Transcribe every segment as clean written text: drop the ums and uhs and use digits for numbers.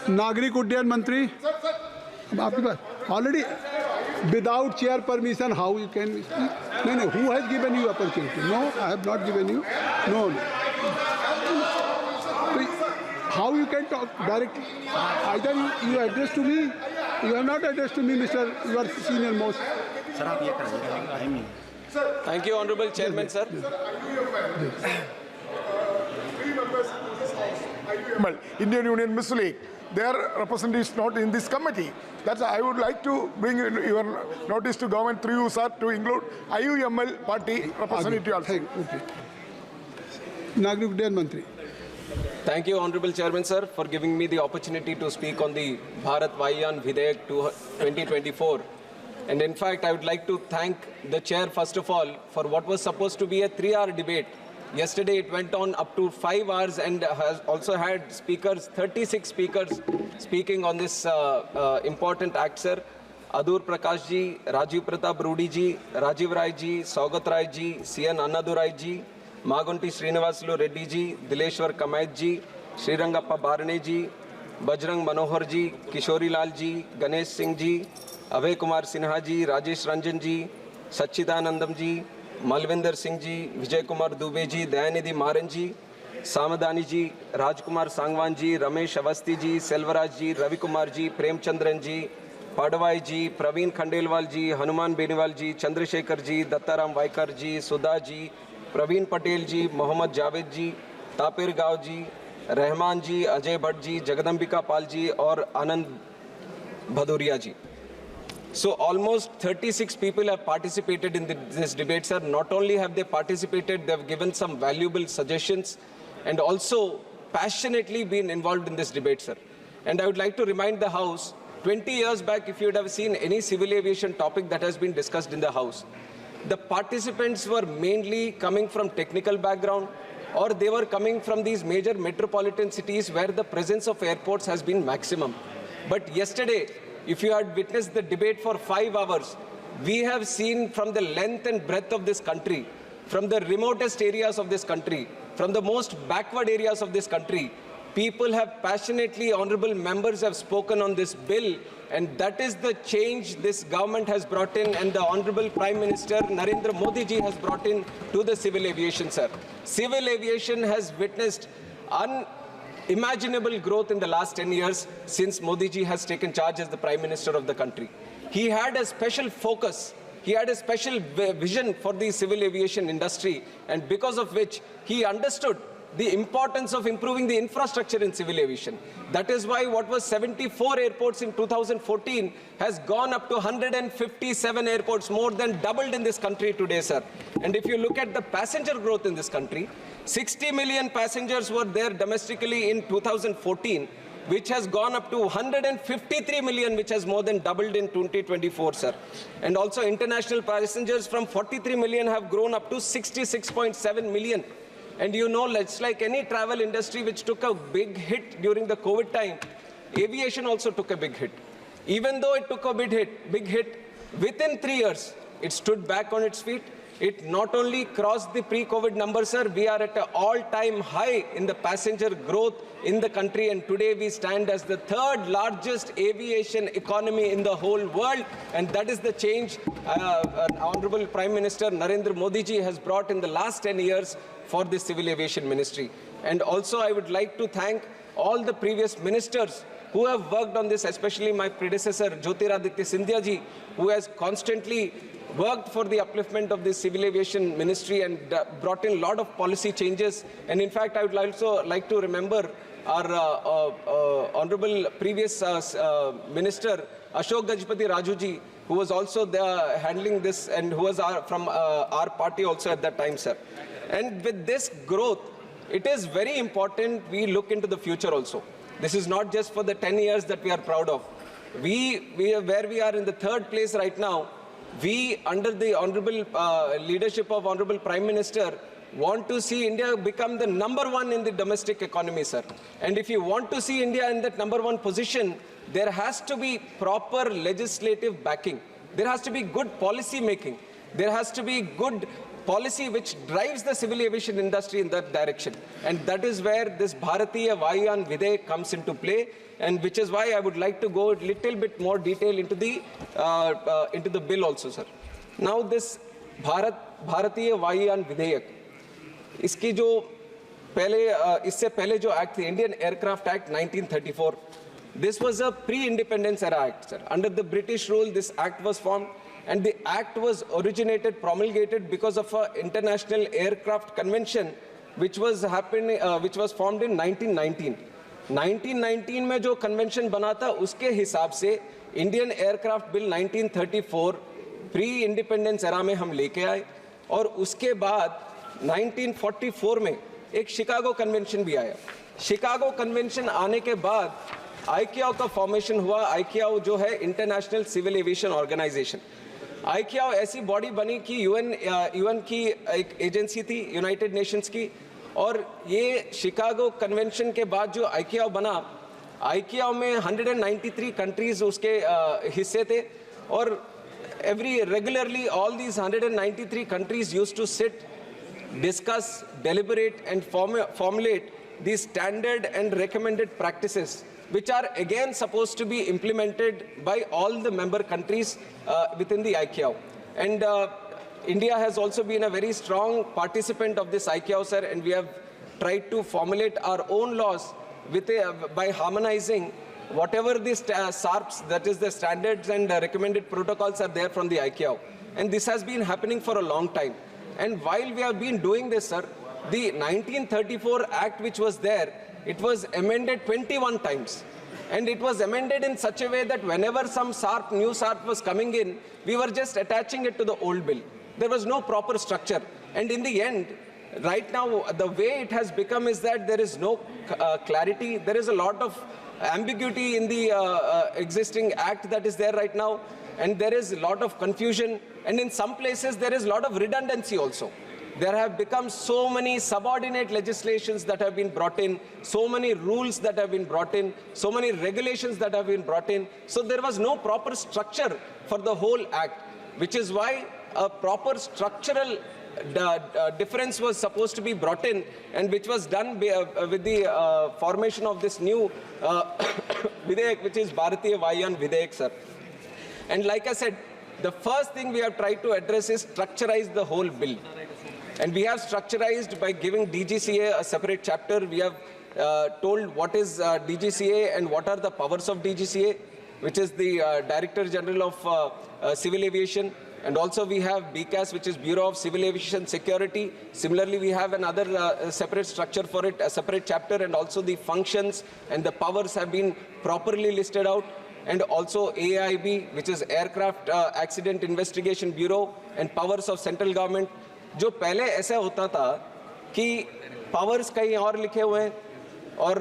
नागरिक उड्डयन मंत्री, अब आपके पास already without chair permission, how you can speak? No, who has given you opportunity? No, I have not given you. No. How you can talk directly? Either you address to me, you have not addressed to me, Mr. You are senior most. Thank you, Honorable Chairman, sir. Indian Union Muslim League, their representative is not in this committee. That's I would like to bring your notice to government through you, sir, to include IUML party representative also. Okay. Nagrik Uddayan Mantri. Thank you, Honorable Chairman, sir, for giving me the opportunity to speak on the Bharat Vayyan Videyak 2024. And in fact, I would like to thank the chair, first of all, for what was supposed to be a 3-hour debate. Yesterday, it went on up to 5 hours and has also had speakers, 36 speakers speaking on this important act, sir. Adur Prakash ji, Rajiv Pratap Rudi ji, Rajiv Rai ji, Saugat Rai ji, CN Annadurai ji, Magunti Srinivasulu Reddy ji, Dileshwar Kamayat ji, Srirangappa Barane ji, Bajrang Manohar ji, Kishori Lal ji, Ganesh Singh ji, Abhay Kumar Sinha ji, Rajesh Ranjan ji, Sachidanandam ji, Malvinder Singh ji, Vijay Kumar Dubey ji, Dayanidhi Maran ji, Samadani ji, Rajkumar Sangwan ji, Ramesh Avasti ji, Selvaraj ji, Ravi Kumar ji, Prem Chandran ji, Padwai ji, Praveen Khandelwal ji, Hanuman Beniwal ji, Chandrasekhar ji, Dattaram Vaikar ji, Sudha ji, Praveen Patel ji, Mohammad Javed ji, Tapir Gao ji, Rahman ji, Ajay Bhatt ji, Jagadambika Pal ji और Anand Bhadoria ji. So almost 36 people have participated in this debate, sir. Not only have they participated, they have given some valuable suggestions and also passionately been involved in this debate, sir. And I would like to remind the House, 20 years back, if you would have seen any civil aviation topic that has been discussed in the House, the participants were mainly coming from technical background or they were coming from these major metropolitan cities where the presence of airports has been maximum. But yesterday, if you had witnessed the debate for 5 hours, we have seen from the length and breadth of this country, from the remotest areas of this country, from the most backward areas of this country, people have passionately, honorable members have spoken on this bill, and that is the change this government has brought in and the Honorable Prime Minister Narendra Modi ji has brought in to the civil aviation, sir. Civil aviation has witnessed unimaginable growth in the last 10 years since Modi ji has taken charge as the Prime Minister of the country. He had a special focus, he had a special vision for the civil aviation industry, and because of which he understood the importance of improving the infrastructure in civil aviation. That is why what was 74 airports in 2014 has gone up to 157 airports, more than doubled in this country today, sir. And if you look at the passenger growth in this country, 60 million passengers were there domestically in 2014, which has gone up to 153 million, which has more than doubled in 2024, sir. And also international passengers from 43 million have grown up to 66.7 million. And you know, it's like any travel industry which took a big hit during the COVID time, aviation also took a big hit. Even though it took a big hit, within 3 years, it stood back on its feet. It not only crossed the pre-COVID numbers, sir, we are at an all-time high in the passenger growth in the country, and today we stand as the 3rd largest aviation economy in the whole world, and that is the change Honorable Prime Minister Narendra Modi ji has brought in the last 10 years for the Civil Aviation Ministry. And also I would like to thank all the previous ministers who have worked on this, especially my predecessor Jyotiraditya Scindia ji, who has constantly worked for the upliftment of the Civil Aviation Ministry and brought in a lot of policy changes. And in fact, I would also like to remember our honorable previous minister, Ashok Gajpati Raju ji, who was also there handling this and who was from our party also at that time, sir. And with this growth, it is very important we look into the future also. This is not just for the 10 years that we are proud of. Where we are in the 3rd place right now, we, under the honorable leadership of Honorable Prime Minister, want to see India become the #1 in the domestic economy, sir. And if you want to see India in that #1 position, there has to be proper legislative backing. There has to be good policy making. There has to be good policy which drives the civil aviation industry in that direction. And that is where this Bharatiya Vayuyan Videk comes into play, and which is why I would like to go a little bit more detail into the bill also, sir. Now this Bharatiya Vayuyan Videk, इसकी जो इससे पहले जो act थी, Indian Aircraft Act 1934, this was a pre-independence era act, sir. Under the British rule, this act was formed, and the act was promulgated because of an international aircraft convention which was formed in 1919. 1919 में जो convention बना था, उसके हिसाब से Indian Aircraft Bill 1934 pre-independence era में हम लेके आए, और उसके बाद 1944 में एक शिकागो कन्वेंशन भी आया. शिकागो कन्वेंशन आने के बाद आईकेओ का फॉर्मेशन हुआ. आईकेओ जो है इंटरनेशनल सिविल एविएशन ऑर्गेनाइजेशन. आईकेओ ऐसी बॉडी बनी कि यूएन की एक एजेंसी थी, यूनाइटेड नेशंस की, और ये शिकागो कन्वेंशन के बाद जो आईकेओ बना, आईकेओ में 193 कंट्रीज उसके हिस्से थे, और regularly all these 193 countries used to sit, discuss, deliberate and formulate these standard and recommended practices, which are again supposed to be implemented by all the member countries within the ICAO. And India has also been a very strong participant of this ICAO, sir, and we have tried to formulate our own laws by harmonizing whatever the SARPs, that is the standards and recommended protocols, are there from the ICAO. And this has been happening for a long time. And while we have been doing this, sir, the 1934 Act which was there, it was amended 21 times. And it was amended in such a way that whenever some SARP, new SARP was coming in, we were just attaching it to the old bill. There was no proper structure. And in the end, right now, the way it has become is that there is no clarity. There is a lot of ambiguity in the existing act that is there right now, and there is a lot of confusion, and in some places there is a lot of redundancy also. There have become so many subordinate legislations that have been brought in, so many rules that have been brought in, so many regulations that have been brought in. So there was no proper structure for the whole act, which is why a proper structural difference was supposed to be brought in, and which was done with the formation of this new Videk, which is Bharatiya Vayuyan Videk, sir. And like I said, the first thing we have tried to address is structurize the whole bill. And we have structurized by giving DGCA a separate chapter. We have told what is DGCA and what are the powers of DGCA, which is the Director General of Civil Aviation. And also we have BCAS, which is Bureau of Civil Aviation Security. Similarly, we have another separate structure for it, a separate chapter, and also the functions and the powers have been properly listed out. And also AIB, which is Aircraft Accident Investigation Bureau, and powers of central government. जो पहले ऐसा होता था कि powers कहीं और लिखे हुए हैं, और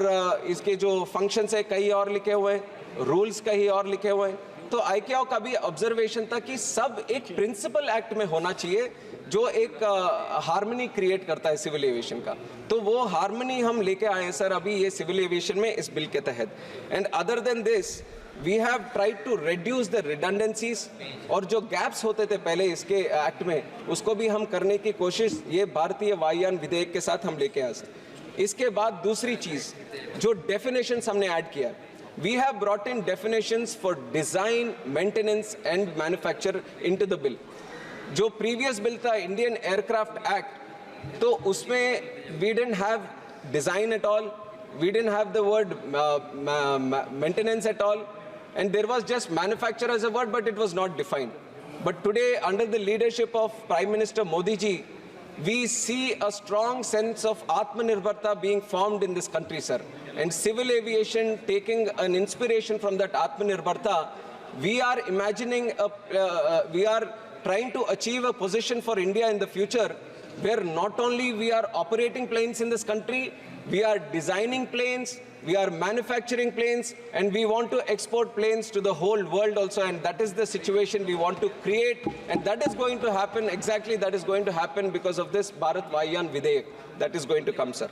इसके जो फंक्शंस है कहीं और लिखे हुए हैं, रूल्स कहीं और लिखे हुए हैं. तो आईकेओ का भी ऑब्जर्वेशन था कि सब एक प्रिंसिपल एक्ट में होना चाहिए जो एक हार्मनी क्रिएट करता है सिविल एविएशन का. तो वो हार्मनी हम लेके आए हैं सर अभी ये सिविल एविएशन में इस बिल के तहत. And other than this we have tried to reduce the redundancies, और जो gaps होते थे पहले इसके एक्ट में, उसको भी हम करने की कोशिश ये भारतीय वायुयान विधेयक के साथ हम लेके आए. इसके बाद दूसरी चीज़ जो definitions हमने ऐड किया, we have brought in definitions for design, maintenance and manufacture into the bill. जो previous bill था Indian Aircraft Act, तो उसमें we didn't have design at all, we didn't have the word maintenance at all, and there was just manufacture as a word, but it was not defined. But today, under the leadership of Prime Minister Modi ji, we see a strong sense of Atmanirbharta being formed in this country, sir. And civil aviation taking an inspiration from that Atmanirbharta, we are imagining, we are trying to achieve a position for India in the future where not only we are operating planes in this country, we are designing planes, we are manufacturing planes, and we want to export planes to the whole world also, and that is the situation we want to create, and that is going to happen, exactly that is going to happen because of this Bharat Vayuyan Videk that is going to come, sir.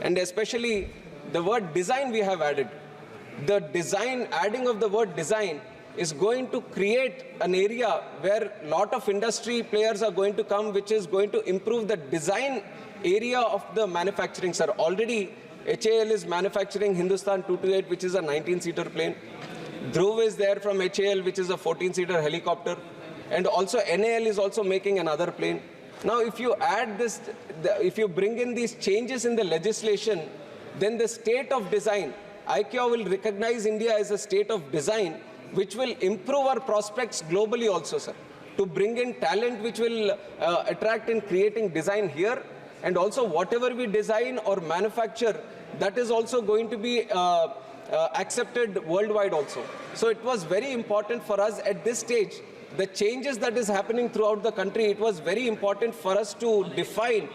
And especially the word design we have added. The design, adding of the word design is going to create an area where a lot of industry players are going to come, which is going to improve the design area of the manufacturing, sir. Already, HAL is manufacturing Hindustan 228, which is a 19-seater plane. Dhruv is there from HAL, which is a 14-seater helicopter. And also NAL is also making another plane. Now, if you add this, if you bring in these changes in the legislation, then the state of design, ICAO will recognize India as a state of design, which will improve our prospects globally also, sir. To bring in talent which will attract in creating design here, and also whatever we design or manufacture, that is also going to be accepted worldwide also. So it was very important for us at this stage, the changes that is happening throughout the country, it was very important for us to define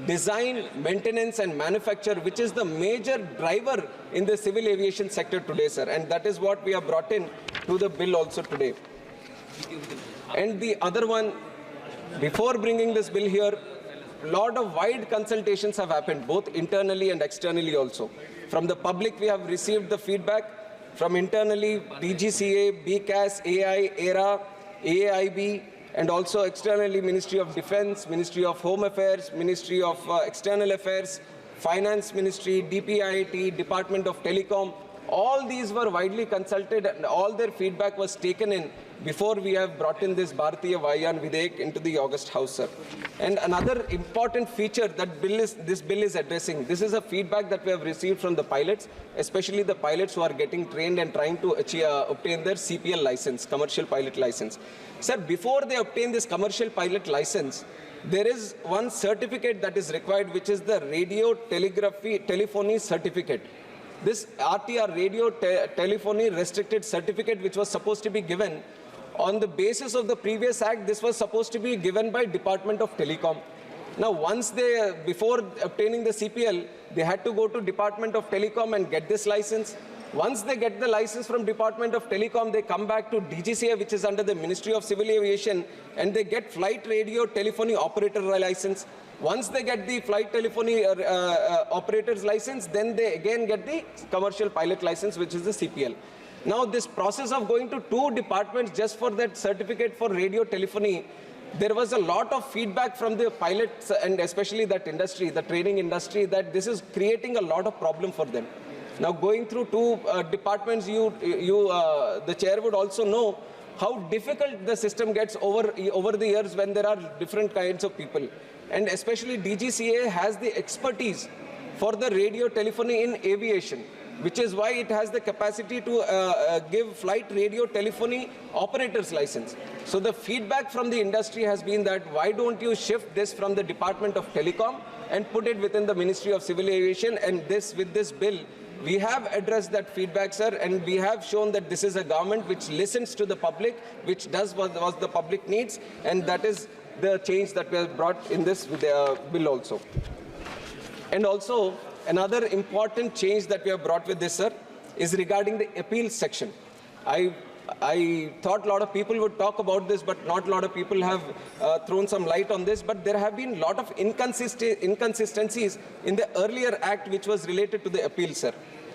design, maintenance and manufacture, which is the major driver in the civil aviation sector today, sir. And that is what we have brought in to the bill also today. And the other one, before bringing this bill here, a lot of wide consultations have happened, both internally and externally also. From the public, we have received the feedback. From internally, DGCA, BCAS, AI, ERA, AIB, and also externally Ministry of Defense, Ministry of Home Affairs, Ministry of External Affairs, Finance Ministry, DPIIT, Department of Telecom. All these were widely consulted and all their feedback was taken in before we have brought in this Bharatiya Vayan Videk into the August House, sir. And another important feature that this bill is addressing, this is a feedback that we have received from the pilots, especially the pilots who are getting trained and trying to obtain their CPL license, commercial pilot license. Sir, before they obtain this commercial pilot license, there is one certificate that is required, which is the radio telephony certificate. This RTR, radio telephony restricted certificate, which was supposed to be given on the basis of the previous act, this was supposed to be given by Department of Telecom. Now, before obtaining the CPL, they had to go to Department of Telecom and get this license. Once they get the license from Department of Telecom, they come back to DGCA, which is under the Ministry of Civil Aviation, and they get flight radio telephony operator license. Once they get the flight telephony operator's license, then they again get the commercial pilot license, which is the CPL. Now, this process of going to two departments just for that certificate for radio telephony, there was a lot of feedback from the pilots and especially that industry, the training industry, that this is creating a lot of problem for them. Now, going through two departments, the chair would also know how difficult the system gets over the years when there are different kinds of people. And especially DGCA has the expertise for the radio telephony in aviation, which is why it has the capacity to give flight radio telephony operator's license. So the feedback from the industry has been that why don't you shift this from the Department of Telecom and put it within the Ministry of Civil Aviation, and with this bill, we have addressed that feedback, sir, and we have shown that this is a government which listens to the public, which does what the public needs, and that is the change that we have brought in this bill also. And also, another important change that we have brought with this, sir, is regarding the appeals section. I thought a lot of people would talk about this, but not a lot of people have thrown some light on this. But there have been a lot of inconsistencies in the earlier act which was related to the appeal, sir.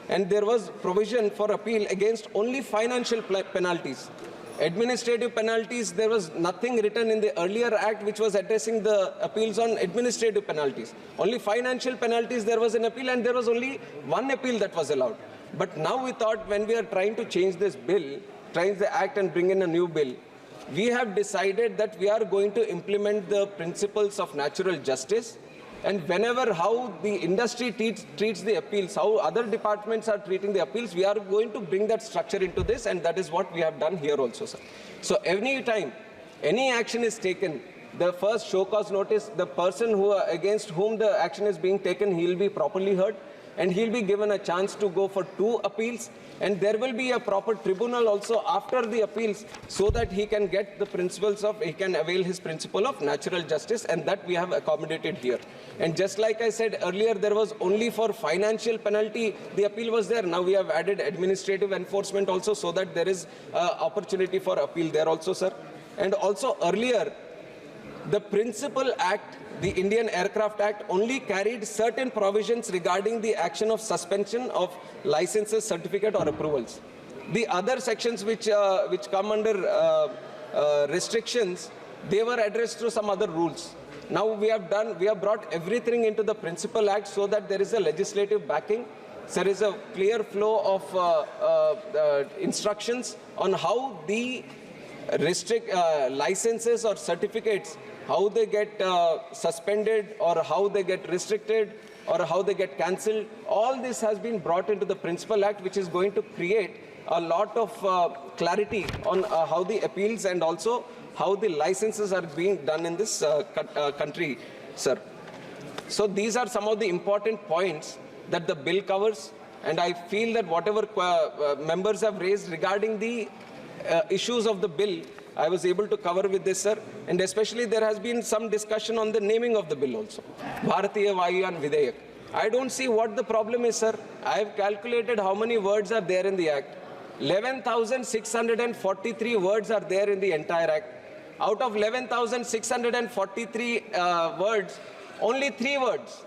And there was provision for appeal against only financial penalties. Administrative penalties, there was nothing written in the earlier act which was addressing the appeals on administrative penalties. Only financial penalties, there was an appeal, and there was only one appeal that was allowed. But now we thought, when we are trying to change this bill, change the act and bring in a new bill, we have decided that we are going to implement the principles of natural justice. And whenever how the industry treats the appeals, how other departments are treating the appeals, we are going to bring that structure into this, and that is what we have done here also, sir. So any time any action is taken, the first show cause notice, the person against whom the action is being taken, he will be properly heard, and he'll be given a chance to go for 2 appeals, and there will be a proper tribunal also after the appeals, so that he can get the principles of, he can avail his principle of natural justice, and that we have accommodated here. And just like I said earlier, there was only for financial penalty, the appeal was there. Now we have added administrative enforcement also, so that there is opportunity for appeal there also, sir. And also earlier, the Principal Act, the Indian Aircraft Act, only carried certain provisions regarding the action of suspension of licenses, certificate or approvals. The other sections which come under restrictions, they were addressed through some other rules. Now we have brought everything into the Principal Act so that there is a legislative backing. There is a clear flow of instructions on how the licenses or certificates, how they get suspended or how they get restricted or how they get cancelled. All this has been brought into the Principal Act, which is going to create a lot of clarity on how the appeals and also how the licenses are being done in this country, sir. So these are some of the important points that the bill covers, and I feel that whatever members have raised regarding the issues of the bill, I was able to cover with this, sir. And especially there has been some discussion on the naming of the bill also. Bharatiya Vayuyan Videyak. I don't see what the problem is, sir. I have calculated how many words are there in the Act. 11,643 words are there in the entire Act. Out of 11,643 words, only 3 words.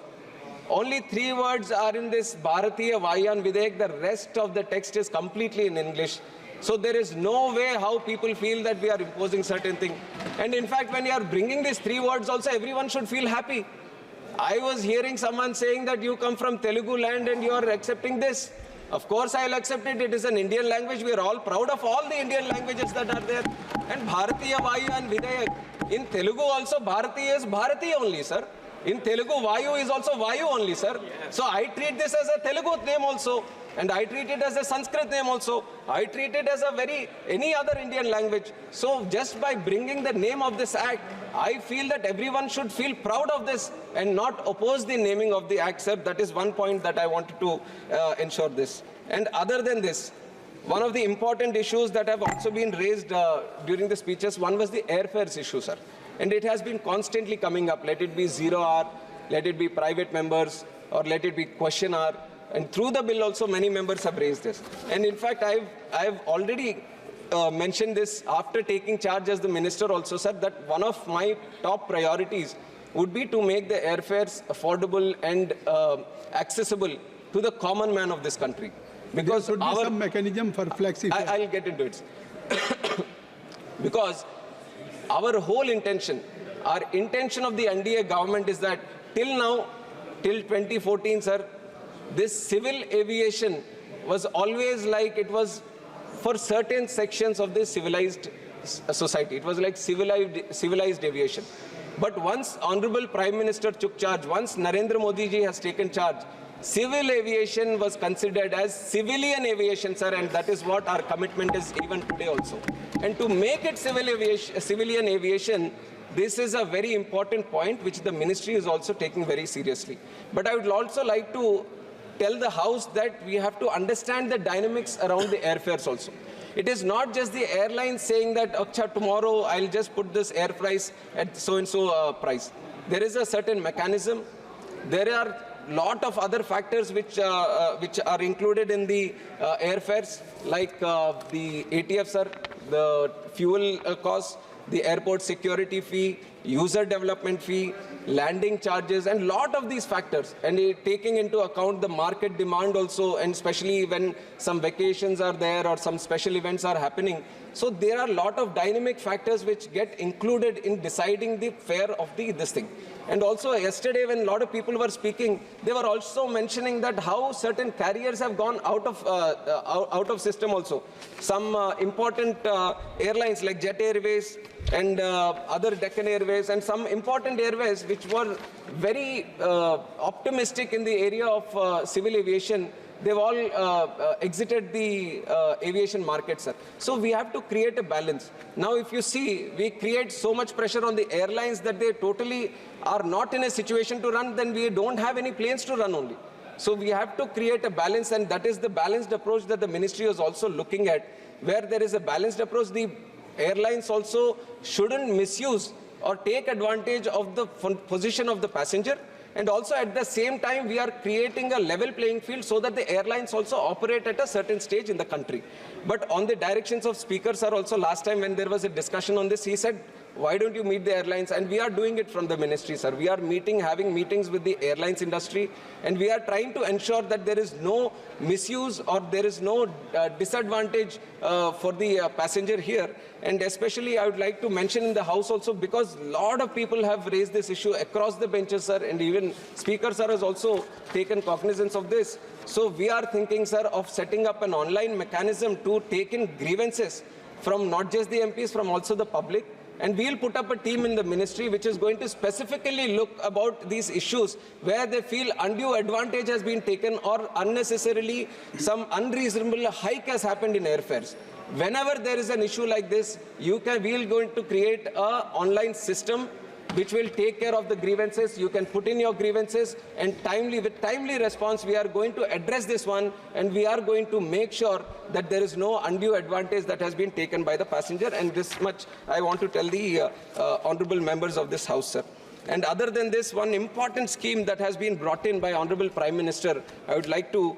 Only 3 words are in this Bharatiya Vayuyan Videyak. The rest of the text is completely in English. So there is no way how people feel that we are imposing certain thing. And in fact, when you are bringing these 3 words also, everyone should feel happy. I was hearing someone saying that you come from Telugu land and you are accepting this. Of course, I'll accept it. It is an Indian language. We are all proud of all the Indian languages that are there. And Bharatiya Vayuyan Videyak. In Telugu also, Bharatiya is Bharatiya only, sir. In Telugu, Vayu is also Vayu only, sir. So I treat this as a Telugu name also. And I treat it as a Sanskrit name also. I treat it as any other Indian language. So just by bringing the name of this act, I feel that everyone should feel proud of this and not oppose the naming of the act, sir. That is one point that I wanted to ensure this. And other than this, one of the important issues that have also been raised during the speeches, one was the airfares issue, sir. And it has been constantly coming up. Let it be 0 hour, let it be private members, or let it be question hour. And through the bill also, many members have raised this. And in fact, I've already mentioned this after taking charge as the minister also, sir, that one of my top priorities would be to make the airfares affordable and accessible to the common man of this country. Because there should be some mechanism for flexi. I'll get into it. Because our whole intention, our intention of the NDA government is that till now, till 2014, sir, this civil aviation was always like it was for certain sections of the civilized society. It was like civilized aviation. But once Honorable Prime Minister took charge, once Narendra Modi ji has taken charge, civil aviation was considered as civilian aviation, sir, and that is what our commitment is even today also. And to make it civilian aviation, this is a very important point which the ministry is also taking very seriously. But I would also like to tell the House that we have to understand the dynamics around the airfares also. It is not just the airlines saying that, Acha, tomorrow I'll just put this air price at so-and-so price. There is a certain mechanism. There are lot of other factors which are included in the airfares, like the ATF, sir, the fuel cost, the airport security fee, user development fee, landing charges, and lot of these factors, and taking into account the market demand also, and especially when some vacations are there or some special events are happening. So there are a lot of dynamic factors which get included in deciding the fare of this thing. And also yesterday when a lot of people were speaking, they were also mentioning that how certain carriers have gone out of system also. Some important airlines like Jet Airways and other Deccan Airways and some important airways which were very optimistic in the area of civil aviation, they've all exited the aviation market, sir. So we have to create a balance. Now, if you see, we create so much pressure on the airlines that they totally are not in a situation to run, then we don't have any planes to run only. So we have to create a balance, and that is the balanced approach that the ministry is also looking at. Where there is a balanced approach, the airlines also shouldn't misuse or take advantage of the position of the passenger. And also at the same time, we are creating a level playing field so that the airlines also operate at a certain stage in the country. But on the directions of speakers, sir, also last time when there was a discussion on this, he said, why don't you meet the airlines? And we are doing it from the ministry, sir. We are having meetings with the airlines industry, and we are trying to ensure that there is no misuse or there is no disadvantage for the passenger here. And especially I would like to mention in the House also, because a lot of people have raised this issue across the benches, sir, and even Speaker, sir, has also taken cognizance of this. So we are thinking, sir, of setting up an online mechanism to take in grievances from not just the MPs, from also the public. And we'll put up a team in the ministry which is going to specifically look about these issues where they feel undue advantage has been taken or unnecessarily some unreasonable hike has happened in airfares. Whenever there is an issue like this, we're going to create an online system which will take care of the grievances. You can put in your grievances, and with timely response, we are going to address this one, and we are going to make sure that there is no undue advantage that has been taken by the passenger. And this much I want to tell the honorable members of this House, sir. And other than this, one important scheme that has been brought in by Honorable Prime Minister, I would like to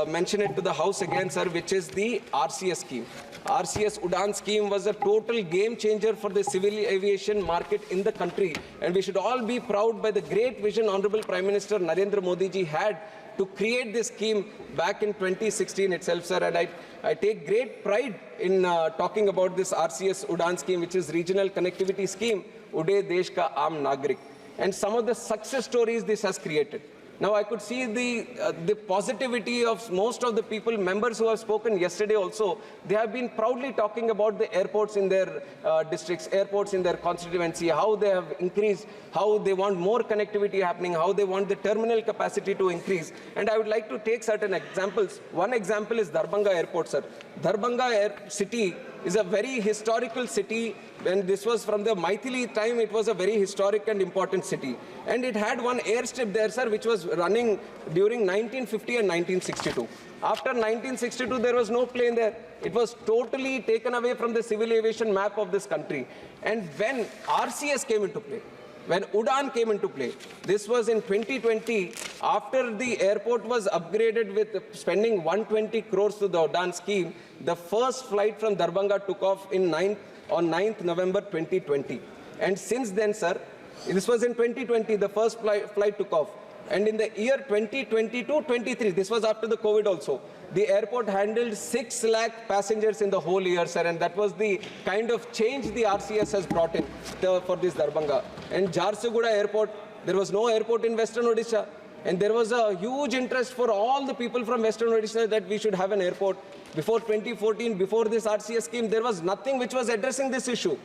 mention it to the House again, sir, which is the RCS scheme. RCS Udan scheme was a total game changer for the civil aviation market in the country. And we should all be proud by the great vision Honorable Prime Minister Narendra Modi ji had to create this scheme back in 2016 itself, sir. And I take great pride in talking about this RCS Udan scheme, which is Regional Connectivity Scheme, Ude Desh Ka Aam Nagrik. And some of the success stories this has created. Now, I could see the positivity of most of the people, members who have spoken yesterday also. They have been proudly talking about the airports in their districts, airports in their constituency, how they have increased, how they want more connectivity happening, how they want the terminal capacity to increase. And I would like to take certain examples. One example is Darbhanga Airport, sir. Darbhanga city is a very historical city. When this was from the Maithili time, it was a very historic and important city. And it had one airstrip there, sir, which was running during 1950 and 1962. After 1962, there was no plane there. It was totally taken away from the civil aviation map of this country. And when RCS came into play, when Udan came into play, this was in 2020, after the airport was upgraded with spending 120 crores to the Udan scheme, the first flight from Darbhanga took off on 9th November 2020. And since then, sir, this was in 2020, the first flight took off. And in the year 2022-23, this was after the COVID also, the airport handled 6 lakh passengers in the whole year, sir. And that was the kind of change the RCS has brought in for this Darbhanga. And Jharsuguda Airport, there was no airport in Western Odisha. And there was a huge interest for all the people from Western Odisha that we should have an airport. Before 2014, before this RCS scheme, there was nothing which was addressing this issue.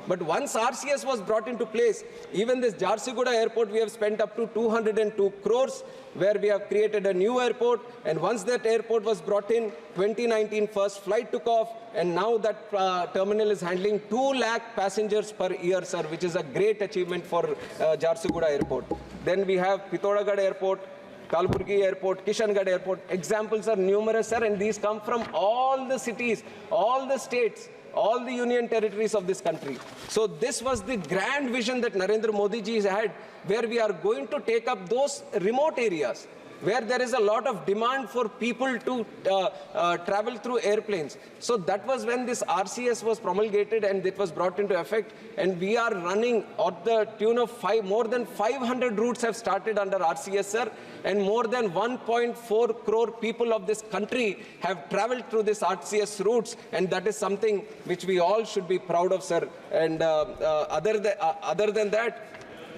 But once RCS was brought into place, even this Jharsuguda Airport, we have spent up to 202 crores, where we have created a new airport. And once that airport was brought in, 2019 first flight took off, and now that terminal is handling 2 lakh passengers per year, sir, which is a great achievement for Jharsuguda Airport. Then we have Pithodgarh Airport, Kalburgi Airport, Kishangarh Airport. Examples are numerous, sir, and these come from all the cities, all the states, all the union territories of this country. So this was the grand vision that Narendra Modi ji has had, where we are going to take up those remote areas where there is a lot of demand for people to travel through airplanes. So that was when this RCS was promulgated and it was brought into effect. And we are running at the tune of more than 500 routes have started under RCS, sir. And more than 1.4 crore people of this country have traveled through this RCS routes. And that is something which we all should be proud of, sir. And other than that,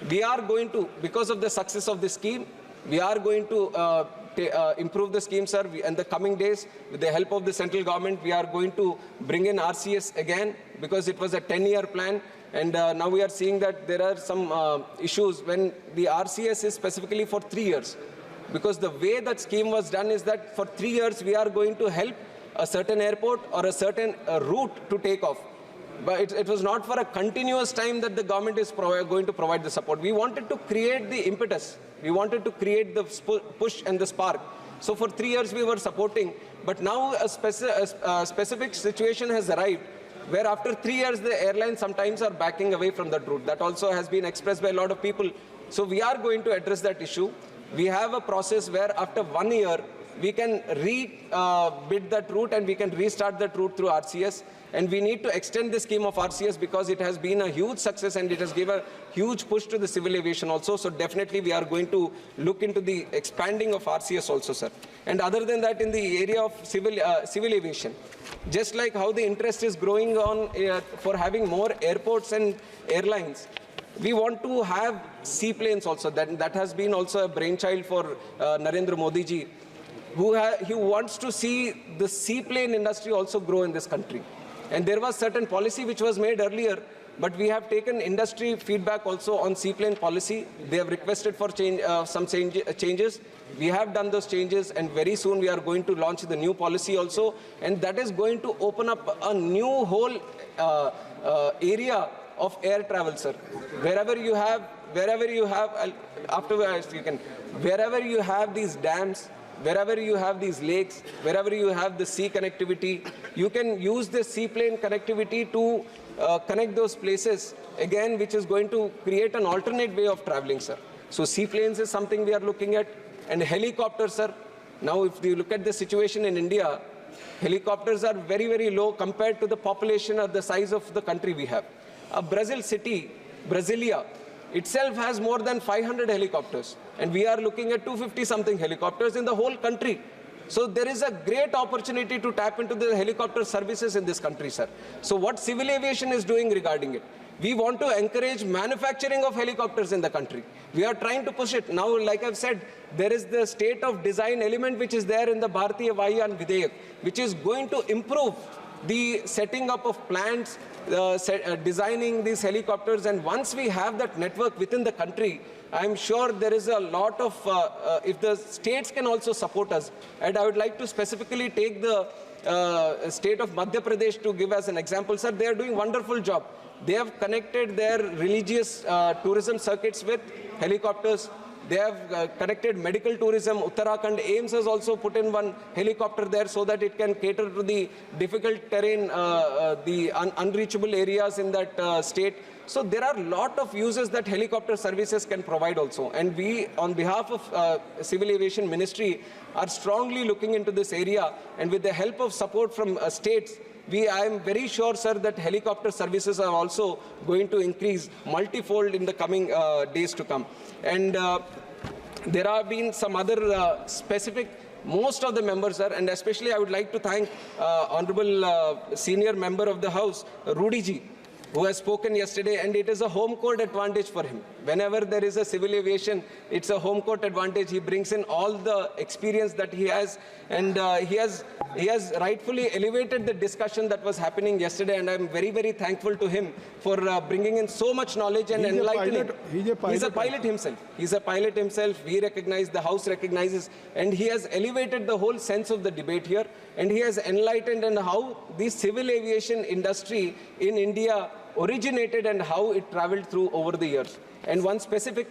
we are going to, because of the success of this scheme, we are going to improve the scheme, sir. In the coming days, with the help of the central government, we are going to bring in RCS again, because it was a 10-year plan. And now we are seeing that there are some issues when the RCS is specifically for 3 years. Because the way that scheme was done is that for 3 years, we are going to help a certain airport or a certain route to take off. But it was not for a continuous time that the government is going to provide the support. We wanted to create the impetus. We wanted to create the push and the spark. So for 3 years we were supporting. But now a specific situation has arrived where after 3 years the airlines sometimes are backing away from that route. That also has been expressed by a lot of people. So we are going to address that issue. We have a process where after 1 year, we can bid that route and we can restart that route through RCS. And we need to extend the scheme of RCS because it has been a huge success and it has given a huge push to the civil aviation also. So definitely we are going to look into the expanding of RCS also, sir. And other than that, in the area of civil aviation, just like how the interest is growing on for having more airports and airlines, we want to have seaplanes also. That has been also a brainchild for Narendra Modi ji, he wants to see the seaplane industry also grow in this country. And there was certain policy which was made earlier, but we have taken industry feedback also on seaplane policy. They have requested for some changes. We have done those changes, and very soon we are going to launch the new policy also. And that is going to open up a new whole area of air travel, sir. Wherever you have these dams, wherever you have these lakes, wherever you have the sea connectivity, you can use the seaplane connectivity to connect those places, again, which is going to create an alternate way of traveling, sir. So seaplanes is something we are looking at, and helicopters, sir. Now, if you look at the situation in India, helicopters are very, very low compared to the population or the size of the country we have. A Brazil city, Brasilia, itself has more than 500 helicopters, and we are looking at 250-something helicopters in the whole country. So there is a great opportunity to tap into the helicopter services in this country, sir. So what civil aviation is doing regarding it? We want to encourage manufacturing of helicopters in the country. We are trying to push it. Now, like I've said, there is the state of design element which is there in the Bharatiya Vayu Videyak, which is going to improve the setting up of plants, designing these helicopters, and once we have that network within the country, I'm sure there is a lot of, if the states can also support us, and I would like to specifically take the state of Madhya Pradesh to give as an example, sir. They are doing a wonderful job. They have connected their religious tourism circuits with helicopters. They have connected medical tourism. Uttarakhand AIMS has also put in one helicopter there so that it can cater to the difficult terrain, the unreachable areas in that state. So there are a lot of uses that helicopter services can provide also. And we, on behalf of Civil Aviation Ministry, are strongly looking into this area. And with the help of support from states, I am very sure, sir, that helicopter services are also going to increase multifold in the coming days to come. And there have been some other specific, most of the members, sir, and especially I would like to thank Honorable Senior Member of the House, Rudy ji, who has spoken yesterday, and it is a home court advantage for him. Whenever there is a civil aviation, it's a home court advantage. He brings in all the experience that he has, and he has rightfully elevated the discussion that was happening yesterday, and I'm very, very thankful to him for bringing in so much knowledge and enlightening. He's a pilot himself. He's a pilot himself. We recognize, the House recognizes, and he has elevated the whole sense of the debate here, and he has enlightened on how the civil aviation industry in India originated and how it traveled through over the years. And one specific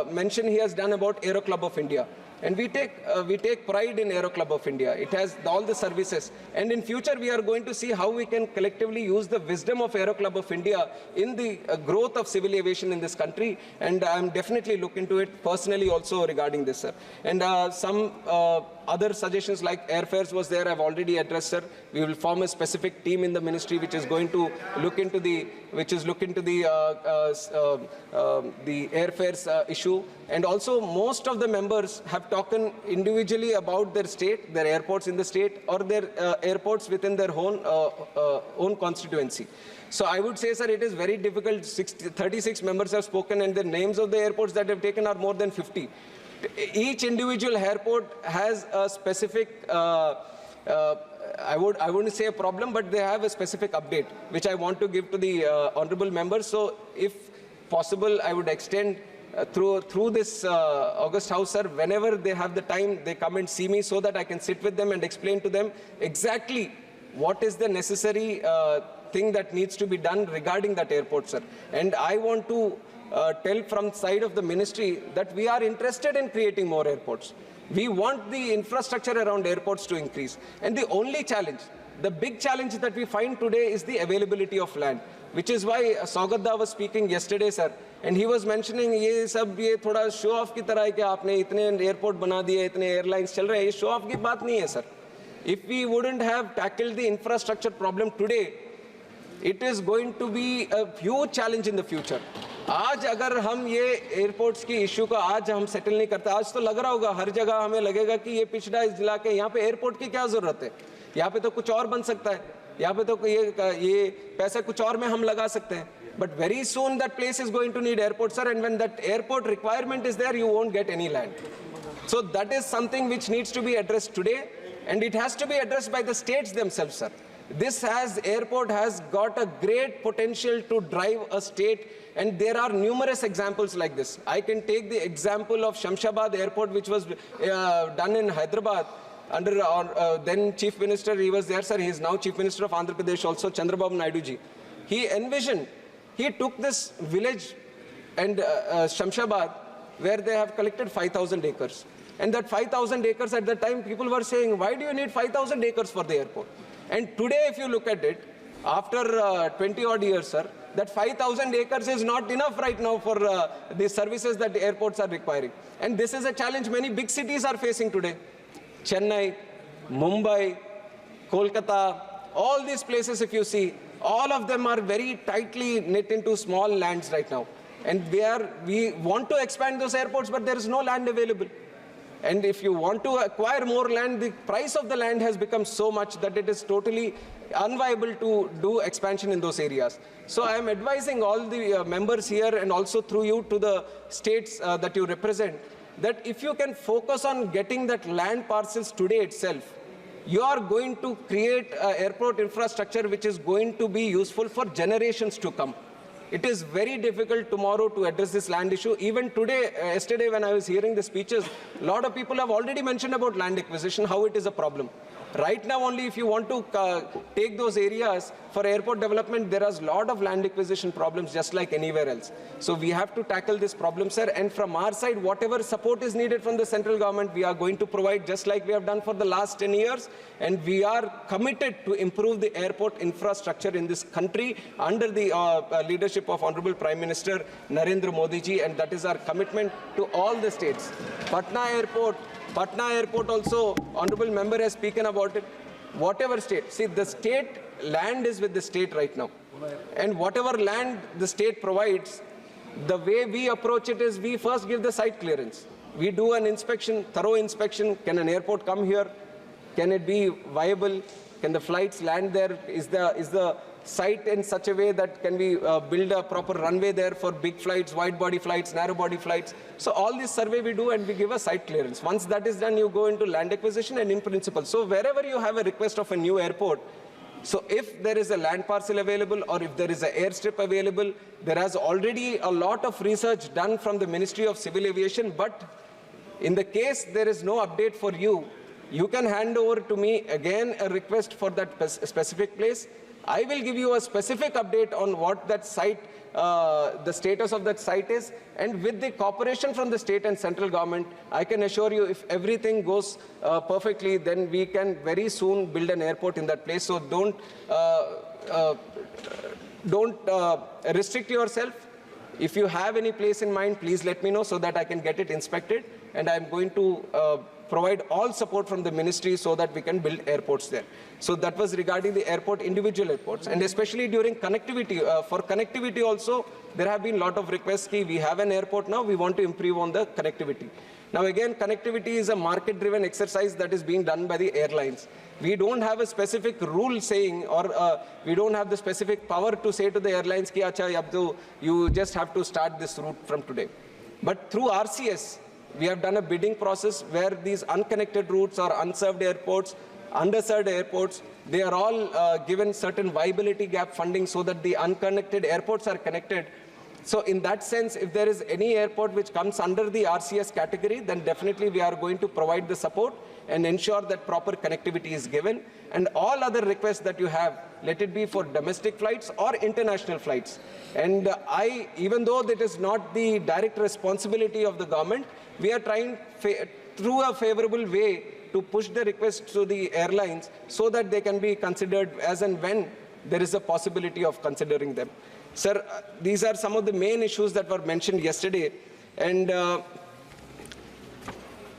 mention he has done about Aero Club of India. And we take pride in Aero Club of India. It has all the services. And in future, we are going to see how we can collectively use the wisdom of Aero Club of India in the growth of civil aviation in this country. And I'm definitely looking into it personally also regarding this, sir. And some other suggestions like airfares was there, I've already addressed, sir. We will form a specific team in the ministry which is going to look into the airfares issue. And also, most of the members have talked individually about their state, their airports in the state, or their airports within their own constituency. So I would say, sir, it is very difficult. 36 members have spoken, and the names of the airports that have taken are more than 50. Each individual airport has a specific, I wouldn't say a problem, but they have a specific update, which I want to give to the honorable members. So if possible, I would extend through this August House, sir, whenever they have the time, they come and see me so that I can sit with them and explain to them exactly what is the necessary thing that needs to be done regarding that airport, sir. And I want to tell from the side of the ministry that we are interested in creating more airports. We want the infrastructure around airports to increase. And the only challenge the big challenge that we find today is the availability of land, which is why Saugadda was speaking yesterday, sir, and he was mentioning ये सब ये थोड़ा show off की तरह है कि आपने इतने airport बना दिए, इतने airlines चल रहे हैं, ये show off की बात नहीं है, sir. If we wouldn't have tackled the infrastructure problem today, it is going to be a huge challenge in the future. आज अगर हम ये एयरपोर्ट्स की इश्यू का आज हम सेटल नहीं करते, आज तो लग रहा होगा हर जगह हमें लगेगा कि ये पिछड़ा जिला के यहाँ पे एयरपोर्ट की क्या जरूरत है, यहाँ पे तो कुछ और बन सकता है, यहाँ पे तो ये पैसा कुछ और में हम लगा सकते हैं. But very soon that place is going to need airport, sir, and when that airport requirement is there, you won't get any land. So that is something which needs to be addressed today, and it has to be addressed by the states themselves, sir. This airport has got a great potential to drive a state, and there are numerous examples like this. I can take the example of Shamshabad Airport, which was done in Hyderabad under then Chief Minister. He was there, sir. He is now Chief Minister of Andhra Pradesh also, chandrababu Naidu ji. He took this village and Shamshabad, where they have collected 5,000 acres. And that 5,000 acres at that time, people were saying, why do you need 5,000 acres for the airport? And today, if you look at it, after 20 odd years, sir, that 5,000 acres is not enough right now for the services that the airports are requiring. And this is a challenge many big cities are facing today. Chennai, Mumbai, Kolkata, all these places, if you see, all of them are very tightly knit into small lands right now. And we want to expand those airports, but there is no land available. And if you want to acquire more land, the price of the land has become so much that it is totally unviable to do expansion in those areas. So I am advising all the members here, and also through you to the states that you represent, that if you can focus on getting that land parcels today itself, you are going to create airport infrastructure which is going to be useful for generations to come. It is very difficult tomorrow to address this land issue. Even today, yesterday when I was hearing the speeches, a lot of people have already mentioned about land acquisition, how it is a problem. Right now only, if you want to take those areas for airport development, there is a lot of land acquisition problems just like anywhere else. So we have to tackle this problem, sir. And from our side, whatever support is needed from the central government, we are going to provide just like we have done for the last 10 years. And we are committed to improve the airport infrastructure in this country under the leadership of Honorable Prime Minister Narendra Modi ji. And that is our commitment to all the states. Patna Airport also, Honorable Member has spoken about it. Whatever state, see the state land is with the state right now. And whatever land the state provides, the way we approach it is we first give the site clearance. We do an inspection, thorough inspection. Can an airport come here? Can it be viable? Can the flights land there? Is the site in such a way that can we build a proper runway there for big flights, wide body flights, narrow body flights? So all this survey we do and we give a site clearance. Once that is done, you go into land acquisition and in principle. So wherever you have a request of a new airport, so if there is a land parcel available or if there is an airstrip available, there has already a lot of research done from the Ministry of Civil Aviation. But in the case there is no update for you, you can hand over to me again a request for that specific place. I will give you a specific update on what that site, the status of that site is, and with the cooperation from the state and central government, I can assure you if everything goes perfectly, then we can very soon build an airport in that place. So don't restrict yourself. If you have any place in mind, please let me know so that I can get it inspected, and I'm going to provide all support from the ministry so that we can build airports there. So that was regarding the airport, individual airports, and especially during connectivity. For connectivity also, there have been a lot of requests. We have an airport now, we want to improve on the connectivity. Now again, connectivity is a market-driven exercise that is being done by the airlines. We don't have a specific rule saying, or we don't have the specific power to say to the airlines, ki, acha, you just have to start this route from today. But through RCS, we have done a bidding process where these unconnected routes or unserved airports, underserved airports, they are all given certain viability gap funding so that the unconnected airports are connected. So in that sense, if there is any airport which comes under the RCS category, then definitely we are going to provide the support and ensure that proper connectivity is given. And all other requests that you have, let it be for domestic flights or international flights. And even though that is not the direct responsibility of the government, we are trying through a favorable way to push the request to the airlines so that they can be considered as and when there is a possibility of considering them. Sir, these are some of the main issues that were mentioned yesterday. And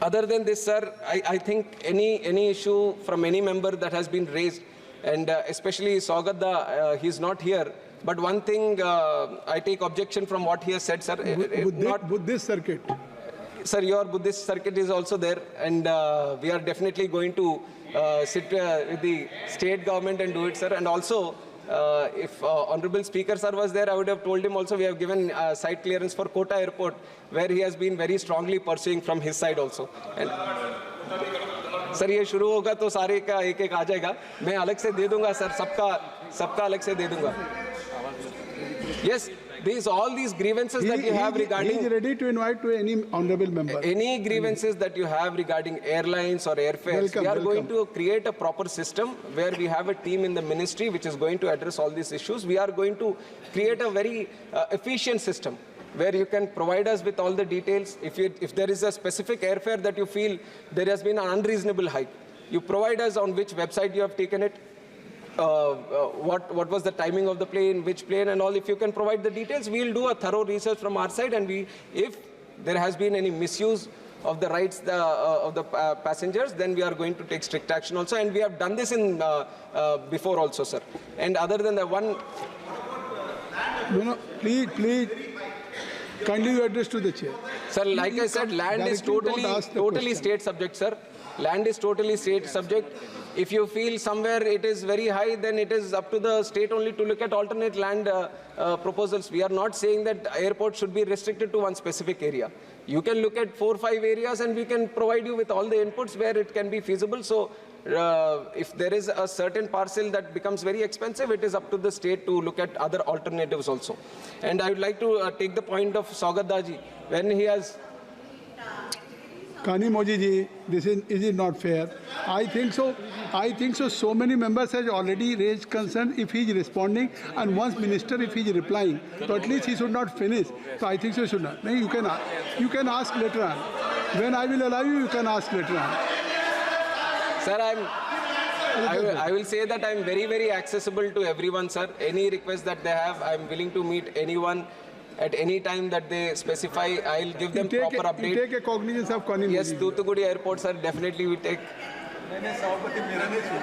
other than this, sir, I think any issue from any member that has been raised, and especially Saugadda, he's not here. But one thing, I take objection from what he has said, sir. Buddhist circuit. Sir, your Buddhist circuit is also there, and we are definitely going to sit with the state government and do it, sir. And also, if Honorable Speaker sir was there, I would have told him also we have given site clearance for Kota Airport, where he has been very strongly pursuing from his side also. And sir ये शुरू होगा तो सारे का एक-एक आ जाएगा, मैं अलग से दे दूंगा सर, सबका अलग से दे दूंगा. Yes, all these grievances that you have regarding... He is ready to invite to any honorable member. Any grievances that you have regarding airlines or airfares, we are going to create a proper system where we have a team in the ministry which is going to address all these issues. We are going to create a very efficient system where you can provide us with all the details. If there is a specific airfare that you feel there has been an unreasonable hike, you provide us on which website you have taken it, what was the timing of the plane, which plane and all. If you can provide the details, we'll do a thorough research from our side, and if there has been any misuse of the rights of the passengers, then we are going to take strict action also, and we have done this in before also, sir. And other than the one... No, please. Kindly you address to the chair. Sir, like I said, land is totally state subject, sir. Land is totally state subject. If you feel somewhere it is very high, then it is up to the state only to look at alternate land proposals. We are not saying that airport should be restricted to one specific area. You can look at 4 or 5 areas and we can provide you with all the inputs where it can be feasible. So if there is a certain parcel that becomes very expensive, it is up to the state to look at other alternatives also. And I would like to take the point of Saugadda ji, when he has... Kani Moji ji, is it not fair? I think so. So many members have already raised concern. If he is responding, and once minister, if he is replying, so at least he should not finish. So I think so, he should not. No, you can ask later on. When I will allow you, you can ask later on. Sir, I will say that I am very, very accessible to everyone, sir. Any request that they have, I am willing to meet anyone at any time that they specify. I'll give them proper update. You take a cognizance of Kani Moji. Yes, Thoothukudi Airport, sir, definitely we take.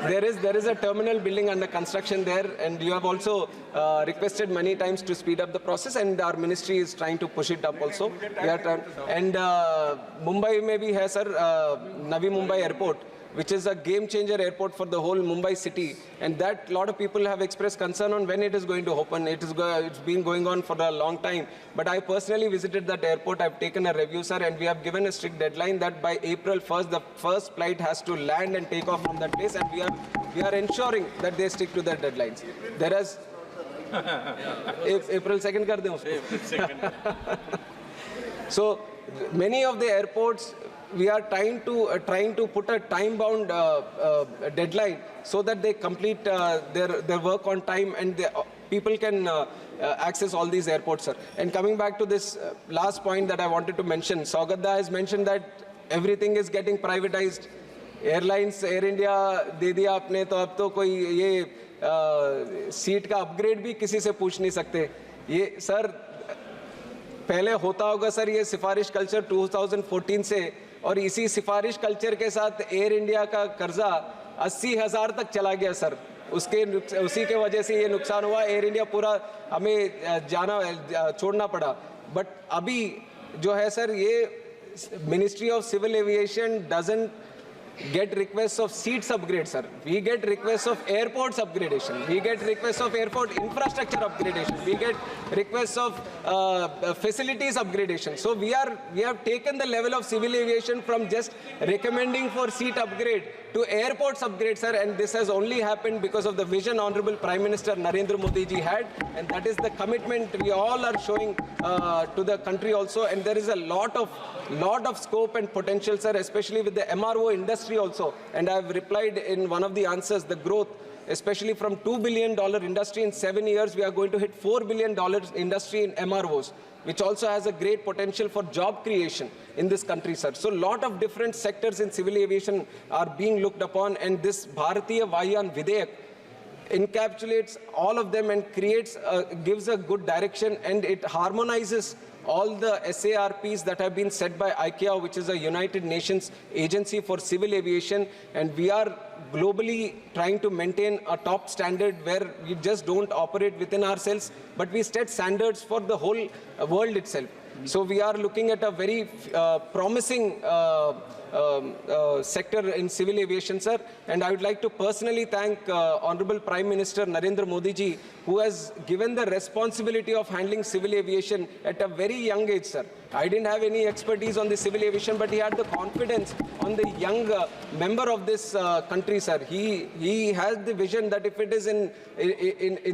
There is a terminal building under construction there, and you have also requested many times to speed up the process, and our ministry is trying to push it up also. And Mumbai may be here, sir, Navi Mumbai Airport, which is a game-changer airport for the whole Mumbai city, and that lot of people have expressed concern on when it is going to open. It's been going on for a long time. But I personally visited that airport. I've taken a review, sir, and we have given a strict deadline that by April 1st, the first flight has to land and take off from that place, and we are ensuring that they stick to their deadlines. There is... April 2nd kar dein usko. So many of the airports, we are trying to put a time-bound deadline so that they complete their work on time, and people can access all these airports, sir. And coming back to this last point that I wanted to mention, Saugadda has mentioned that everything is getting privatized. Airlines, Air India दे दिया आपने, तो अब तो कोई ये seat का upgrade भी किसी से पूछ नहीं सकते. ये सर पहले होता होगा सर, ये सिफारिश कल्चर 2014 से, और इसी सिफारिश कल्चर के साथ एयर इंडिया का कर्जा 80,000 तक चला गया सर. उसी के वजह से ये नुकसान हुआ. एयर इंडिया पूरा हमें छोड़ना पड़ा. बट अभी जो है सर, ये ministry of civil aviation doesn't get requests of seats upgrade, sir. We get requests of airports upgradation. We get requests of airport infrastructure upgradation. We get requests of facilities upgradation. So we have taken the level of civil aviation from just recommending for seat upgrade to airports upgrade, sir. And this has only happened because of the vision Honorable Prime Minister Narendra Modi ji had, and that is the commitment we all are showing to the country also. And there is a lot of scope and potential, sir, especially with the MRO industry also. And I have replied in one of the answers, the growth, especially from $2 billion industry in 7 years, we are going to hit $4 billion industry in MROs, which also has a great potential for job creation in this country, sir. So a lot of different sectors in civil aviation are being looked upon, and this Bharatiya Vayan Videyak encapsulates all of them and gives a good direction, and it harmonizes all the SARPs that have been set by ICAO, which is a United Nations agency for civil aviation, and we are globally trying to maintain a top standard where we just don't operate within ourselves, but we set standards for the whole world itself. So we are looking at a very promising sector in civil aviation, sir. And I would like to personally thank Honorable Prime Minister Narendra Modi ji, who has given the responsibility of handling civil aviation at a very young age, sir. I didn't have any expertise on the civil aviation, but he had the confidence on the young member of this country, sir. He has the vision that if it is in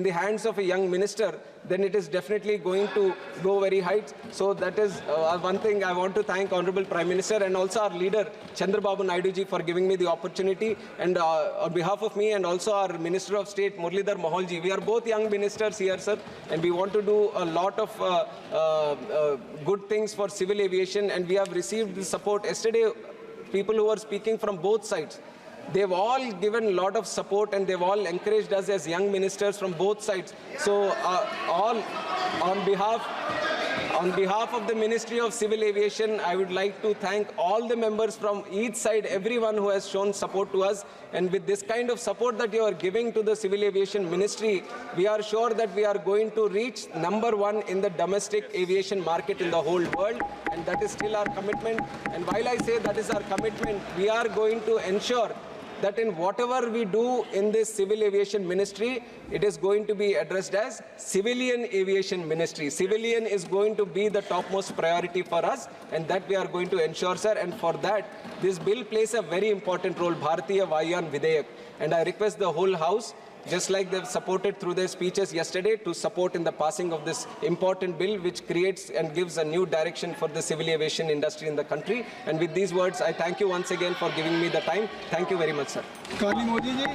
the hands of a young minister, then it is definitely going to go very high. So that is one thing I want to thank Honorable Prime Minister and also our leader, chandrababu Naidu ji, for giving me the opportunity. And on behalf of me and also our Minister of State, Muralidhar Mohal ji, we are both young ministers here, sir, and we want to do a lot of good things for civil aviation, and we have received the support. Yesterday, people who are speaking from both sides, they've all given a lot of support and they've all encouraged us as young ministers from both sides. So all on behalf of the Ministry of Civil Aviation, I would like to thank all the members from each side, everyone who has shown support to us. And with this kind of support that you are giving to the Civil Aviation Ministry, we are sure that we are going to reach #1 in the domestic aviation market in the whole world. And that is still our commitment. And while I say that is our commitment, we are going to ensure that in whatever we do in this Civil Aviation Ministry, it is going to be addressed as Civilian Aviation Ministry. Civilian is going to be the topmost priority for us, and that we are going to ensure, sir. And for that, this bill plays a very important role, Bharatiya Vayan Videyak. And I request the whole House, just like they've supported through their speeches yesterday, to support in the passing of this important bill, which creates and gives a new direction for the civil aviation industry in the country. And with these words, I thank you once again for giving me the time. Thank you very much, sir. Kani Modi ji,